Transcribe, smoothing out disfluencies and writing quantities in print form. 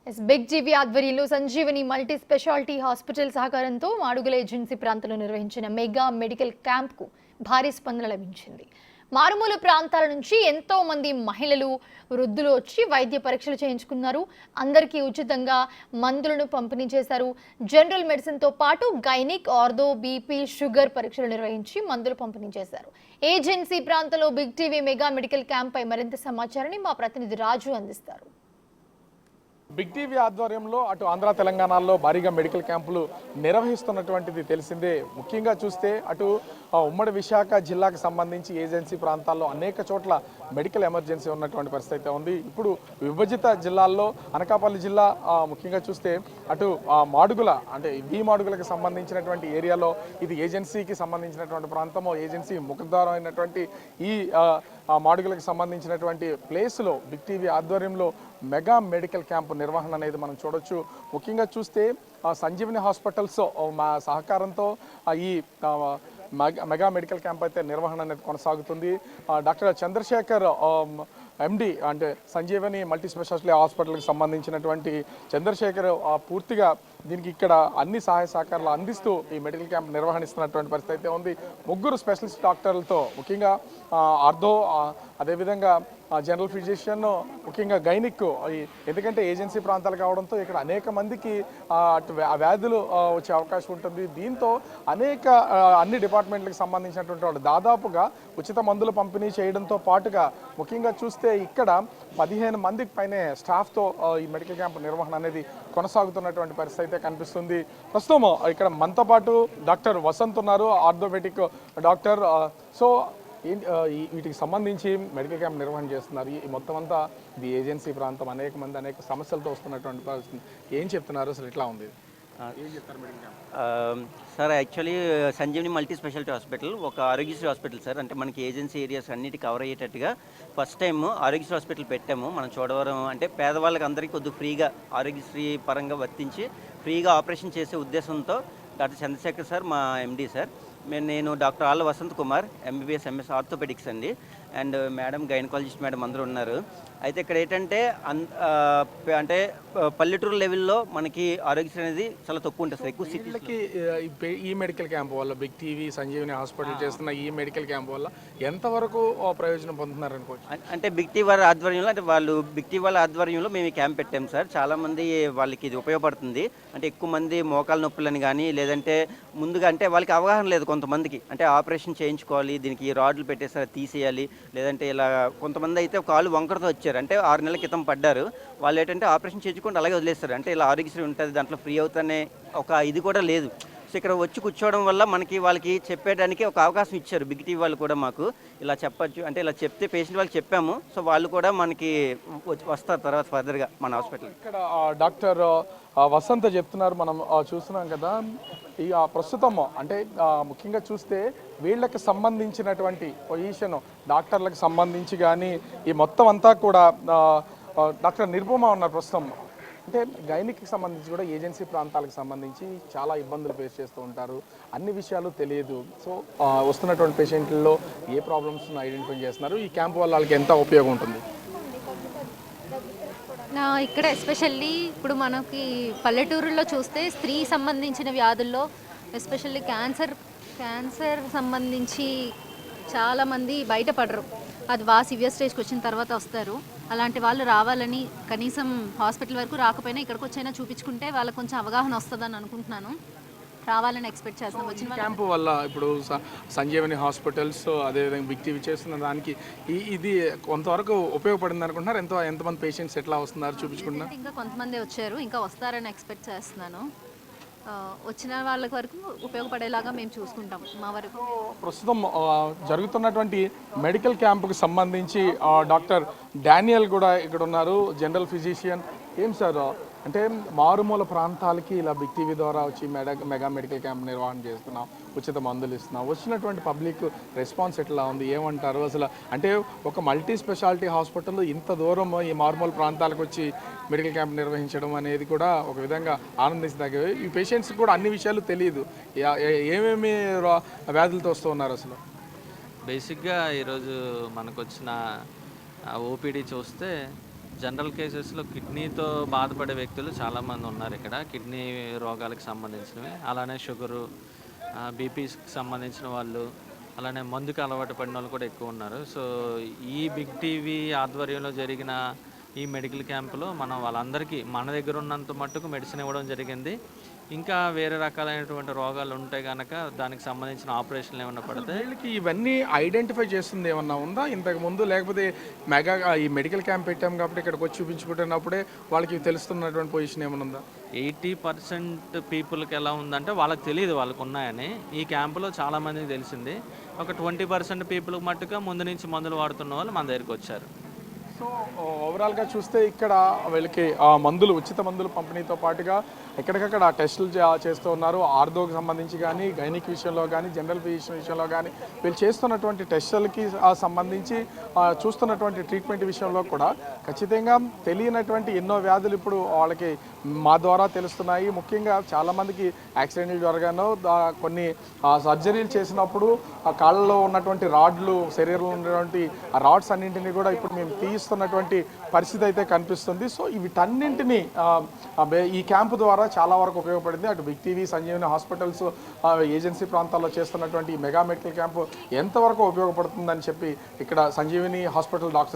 Big జీవి ఆధ్వర్యంలో Sanjeevani multi speciality hospital సహకారంతో Madugula agency ప్రాంతంలో నిర్వహించిన మెగా మెడికల్ క్యాంప్కు భారీ స్పందన లభించింది. మారుమూల ప్రాంతాల నుంచి ఎంతో మంది మహిళలు, వృద్ధులు వచ్చి వైద్య పరీక్షలు చేయించుకున్నారు. అందరికీ ఉచితంగా మందులను పంపిణీ చేశారు. జనరల్ మెడిసిన్తో పాటు గైనిక్, ఆర్థో, బీపీ, షుగర్ పరీక్షలు నిర్వహించి మందులు పంపిణీ చేశారు. ఏజెన్సీ ప్రాంతంలో బిగ్ టీవీ మెగా మెడికల్ క్యాంప్పై మరింత సమాచారాన్ని మా ప్రతినిధి రాజు అందిస్తారు. బిగ్ టీవీ ఆధ్వర్యంలో అటు ఆంధ్ర తెలంగాణలో భారీగా మెడికల్ క్యాంపులు నిర్వహిస్తున్నటువంటిది తెలిసిందే. ముఖ్యంగా చూస్తే అటు ఉమ్మడి విశాఖ జిల్లాకు సంబంధించి ఏజెన్సీ ప్రాంతాల్లో అనేక చోట్ల మెడికల్ ఎమర్జెన్సీ ఉన్నటువంటి పరిస్థితి ఉంది. ఇప్పుడు విభజిత జిల్లాల్లో అనకాపల్లి జిల్లా ముఖ్యంగా చూస్తే అటు మాడుగుల అంటే ఈ మాడుగులకు సంబంధించినటువంటి ఏరియాలో ఇది ఏజెన్సీకి సంబంధించినటువంటి ప్రాంతము. ఏజెన్సీ ముఖద్వారం అయినటువంటి ఈ మాడుగులకు సంబంధించినటువంటి ప్లేస్లో బిగ్ టీవీ ఆధ్వర్యంలో మెగా మెడికల్ క్యాంపు నిర్వహణ అనేది మనం చూడొచ్చు. ముఖ్యంగా చూస్తే సంజీవని హాస్పిటల్స్ మా సహకారంతో ఈ మెగా మెడికల్ క్యాంప్ అయితే నిర్వహణ అనేది కొనసాగుతుంది. డాక్టర్ చంద్రశేఖర్ ఎండి అంటే సంజీవని మల్టీ స్పెషాలిటీ హాస్పిటల్కి సంబంధించినటువంటి చంద్రశేఖర్ పూర్తిగా దీనికి ఇక్కడ అన్ని సహాయ సహకారాలు అందిస్తూ ఈ మెడికల్ క్యాంప్ నిర్వహిస్తున్నటువంటి పరిస్థితి అయితే ఉంది. ముగ్గురు స్పెషలిస్ట్ డాక్టర్లతో ముఖ్యంగా ఆర్థో, అదేవిధంగా జనరల్ ఫిజిషియన్, ముఖ్యంగా గైనిక్, ఎందుకంటే ఏజెన్సీ ప్రాంతాలు కావడంతో ఇక్కడ అనేక మందికి వ్యాధులు వచ్చే అవకాశం ఉంటుంది. దీంతో అన్ని డిపార్ట్మెంట్లకు సంబంధించినటువంటి వాళ్ళు దాదాపుగా ఉచిత మందులు పంపిణీ చేయడంతో పాటుగా ముఖ్యంగా చూస్తే ఇక్కడ 15 మందికి పైనే స్టాఫ్తో ఈ మెడికల్ క్యాంప్ నిర్వహణ అనేది కొనసాగుతున్నటువంటి పరిస్థితి అయితే కనిపిస్తుంది. ప్రస్తుతం ఇక్కడ మనతో పాటు డాక్టర్ వసంత్ ఉన్నారు, ఆర్థోపెడిక్ డాక్టర్. సో వీటికి సంబంధించి మెడికల్ క్యాంప్ నిర్వహణ చేస్తున్నారు. ఈ మొత్తం అంతా ఇది ఏజెన్సీ ప్రాంతం, అనేక సమస్యలతో వస్తున్నటువంటి పరిస్థితి. ఏం చెప్తున్నారు, అసలు ఎట్లా ఉంది, ఏం చెప్తారు medical camp? Sir actually Sanjeevani multi speciality hospital ఒక ఆరోగ్యశ్రీ హాస్పిటల్ సార్. అంటే మనకి ఏజెన్సీ ఏరియాస్ అన్నిటి కవర్ అయ్యేటట్టుగా ఫస్ట్ టైం ఆరోగ్యశ్రీ హాస్పిటల్ పెట్టాము. మనం చూడవరం అంటే పేదవాళ్ళకి అందరికీ కొద్దిగా ఫ్రీగా ఆరోగ్యశ్రీ పరంగా వర్తించి ఫ్రీగా ఆపరేషన్ చేసే ఉద్దేశంతో డాక్టర్ చంద్రశేఖర్ సార్ మా ఎండి సార్, నేను doctor Alla Vasanth Kumar, MBBS MS orthopaedics అండి, అండ్ మేడం గైనకాలజిస్ట్ మేడం అందరూ ఉన్నారు. అయితే ఇక్కడ ఏంటంటే అంటే పల్లెటూరు లెవెల్లో మనకి ఆరోగ్యశ్రీ అనేది చాలా తక్కువ ఉంటుంది సార్. ఎక్కువ సిటీలకి ఈ మెడికల్ క్యాంప్ వల్ల బిగ్ టీవీ సంజీవని హాస్పిటల్ చేస్తున్న ఈ మెడికల్ క్యాంప్ వల్ల ఎంతవరకు ప్రయోజనం పొందుతున్నారు అనుకోవచ్చు? అంటే బిగ్ టీవీ వారి ఆధ్వర్యంలో బిగ్ టీవీ వాళ్ళ ఆధ్వర్యంలో మేము ఈ క్యాంప్ పెట్టాం సార్. చాలామంది వాళ్ళకి ఇది ఉపయోగపడుతుంది. అంటే ఎక్కువ మంది మోకాల నొప్పులని కానీ లేదంటే ముందుగా అంటే వాళ్ళకి అవగాహన లేదు కొంతమందికి, అంటే ఆపరేషన్ చేయించుకోవాలి, దీనికి రాడ్లు పెట్టేసారి తీసేయాలి, లేదంటే ఇలా కొంతమంది అయితే కాలు వంకరతో వచ్చారు, అంటే 6 నెలల క్రితం పడ్డారు. వాళ్ళు ఏంటంటే ఆపరేషన్ చేయించుకుంటే అలాగే వదిలేస్తారు, అంటే ఇలా ఆరోగ్యశ్రీ ఉంటుంది దాంట్లో ఫ్రీ అవుతానే ఒక ఇది కూడా లేదు. సో ఇక్కడ వచ్చి కూర్చోవడం వల్ల వాళ్ళకి చెప్పేయడానికి ఒక అవకాశం ఇచ్చారు బిగ్ టీవీ వాళ్ళు కూడా. మాకు ఇలా చెప్పచ్చు అంటే ఇలా చెప్తే పేషెంట్ వాళ్ళకి చెప్పాము. సో వాళ్ళు కూడా మనకి వస్తారు తర్వాత ఫర్దర్గా మన హాస్పిటల్. ఇక్కడ డాక్టర్ వసంత్ చెప్తున్నారు, మనం చూస్తున్నాం కదా. ఈ ప్రస్తుతం అంటే ముఖ్యంగా చూస్తే వీళ్ళకి సంబంధించినటువంటి పొజిషన్ డాక్టర్లకు సంబంధించి కానీ ఈ మొత్తం అంతా కూడా డాక్టర్ నిర్భమ ఉన్నారు ప్రస్తుతం. అంటే గైనిక్కి సంబంధించి కూడా ఏజెన్సీ ప్రాంతాలకు సంబంధించి చాలా ఇబ్బందులు ఫేస్ చేస్తూ ఉంటారు, అన్ని విషయాలు తెలియదు. సో వస్తున్నటువంటి పేషెంట్లలో ఏ ప్రాబ్లమ్స్ ఐడెంటిఫై చేస్తున్నారు, ఈ క్యాంప్ వల్ల వాళ్ళకి ఎంత ఉపయోగం ఉంటుంది? ఇక్కడ ఎస్పెషల్లీ ఇప్పుడు మనకి పల్లెటూరుల్లో చూస్తే స్త్రీ సంబంధించిన వ్యాధుల్లో ఎస్పెషల్లీ క్యాన్సర్ సంబంధించి చాలామంది బయటపడరు. అది సివియర్ స్టేజ్కి వచ్చిన తర్వాత వస్తారు. అలాంటి వాళ్ళు రావాలని కనీసం హాస్పిటల్ వరకు రాకపోయినా ఇక్కడికి వచ్చైనా చూపించుకుంటే వాళ్ళకి కొంచెం అవగాహన వస్తుందని అనుకుంటున్నాను. రావాలని ఎక్స్పెక్ట్ చేస్తాం. వచ్చిన క్యాంపు వల్ల ఇప్పుడు సంజీవని హాస్పిటల్స్ అదేవిధంగా బిగ్ టీవీ చేస్తున్న దానికి ఇది కొంతవరకు ఉపయోగపడింది అనుకుంటున్నారు. ఎంతమంది పేషెంట్స్ ఎట్లా వస్తున్నారు చూపించుకుంటున్నారు? ఇంకా కొంతమంది వచ్చారు, ఇంకా వస్తారని ఎక్స్పెక్ట్ చేస్తున్నాను. వచ్చిన వాళ్ళకి వరకు ఉపయోగపడేలాగా మేము చూసుకుంటాం. మా వరకు ప్రస్తుతం జరుగుతున్నటువంటి మెడికల్ క్యాంపుకి సంబంధించి డాక్టర్ డానియల్ కూడా ఇక్కడ ఉన్నారు, జనరల్ ఫిజిషియన్. ఏం సార్, అంటే మారుమూల ప్రాంతాలకి ఇలా బిగ్ టీవీ ద్వారా వచ్చి మెగా మెడికల్ క్యాంప్ నిర్వహణ చేస్తున్నాం, ఉచిత మందులు ఇస్తున్నాం, వచ్చినటువంటి పబ్లిక్ రెస్పాన్స్ ఎట్లా ఉంది, ఏమంటారు అసలు? అంటే ఒక మల్టీ స్పెషాలిటీ హాస్పిటల్ ఇంత దూరం ఈ మారుమూల ప్రాంతాలకు వచ్చి మెడికల్ క్యాంప్ నిర్వహించడం అనేది కూడా ఒక విధంగా ఆనందించదగ్గవి. ఈ పేషెంట్స్కి కూడా అన్ని విషయాలు తెలియదు, ఏమేమి వ్యాధులతో వస్తూ ఉన్నారు అసలు? బేసిక్గా ఈరోజు మనకు వచ్చిన ఓపీడీ చూస్తే జనరల్ కేసెస్లో కిడ్నీతో బాధపడే వ్యక్తులు చాలామంది ఉన్నారు ఇక్కడ. కిడ్నీ రోగాలకు సంబంధించినవి, అలానే షుగరు, బీపీకి సంబంధించిన వాళ్ళు, అలానే మందుకు అలవాటు పడిన వాళ్ళు కూడా ఎక్కువ ఉన్నారు. సో ఈ బిగ్ టీవీ ఆధ్వర్యంలో జరిగిన ఈ మెడికల్ క్యాంపులో మనం వాళ్ళందరికీ మన దగ్గర ఉన్నంత మట్టుకు మెడిసిన్ ఇవ్వడం జరిగింది. ఇంకా వేరే రకాలైనటువంటి రోగాలు ఉంటే కనుక దానికి సంబంధించిన ఆపరేషన్లు ఏమైనా పడితే వీళ్ళకి ఇవన్నీ ఐడెంటిఫై చేస్తుంది ఏమన్నా ఉందా ఇంతకు ముందు, లేకపోతే మెగా ఈ మెడికల్ క్యాంప్ పెట్టాం కాబట్టి ఇక్కడికి వచ్చి చూపించుకుంటున్నప్పుడే వాళ్ళకి తెలుస్తున్నటువంటి పొజిషన్ ఏమైనా ఉందా? 80% పీపుల్కి ఎలా ఉందంటే వాళ్ళకి తెలియదు వాళ్ళకు ఉన్నాయని. ఈ క్యాంపులో చాలామందికి తెలిసింది. ఒక 20% పీపుల్కి మట్టుగా ముందు నుంచి మందులు వాడుతున్న వాళ్ళు మన దగ్గరికి వచ్చారు. సో ఓవరాల్గా చూస్తే ఇక్కడ వీళ్ళకి మందులు, ఉచిత మందులు పంపిణీతో పాటుగా ఎక్కడికక్కడ టెస్టులు చేస్తూ ఉన్నారు. ఆర్థోకి సంబంధించి కానీ, గైనిక్ విషయంలో కానీ, జనరల్ ఫిజిషియన్ విషయంలో కానీ వీళ్ళు చేస్తున్నటువంటి టెస్టులకి సంబంధించి చూస్తున్నటువంటి ట్రీట్మెంట్ విషయంలో కూడా ఖచ్చితంగా తెలియనటువంటి ఎన్నో వ్యాధులు ఇప్పుడు వాళ్ళకి మా ద్వారా తెలుస్తున్నాయి. ముఖ్యంగా చాలామందికి యాక్సిడెంట్లు జరగానో కొన్ని సర్జరీలు చేసినప్పుడు ఆ కాళ్ళలో ఉన్నటువంటి రాడ్లు, శరీరంలో ఉన్నటువంటి ఆ రాడ్స్ అన్నింటినీ కూడా ఇప్పుడు మేము తీస్తున్నటువంటి పరిస్థితి అయితే కనిపిస్తుంది. సో వీటన్నింటినీ ఈ క్యాంపు ద్వారా చాలా వరకు ఉపయోగపడింది. అటు Big TV, Sanjeevani hospitals, agency ప్రాంతాల్లో చేస్తున్నటువంటి ఈ మెగా మెడికల్ క్యాంపు ఎంతవరకు ఉపయోగపడుతుందని చెప్పి ఇక్కడ సంజీవని హాస్పిటల్ డాక్టర్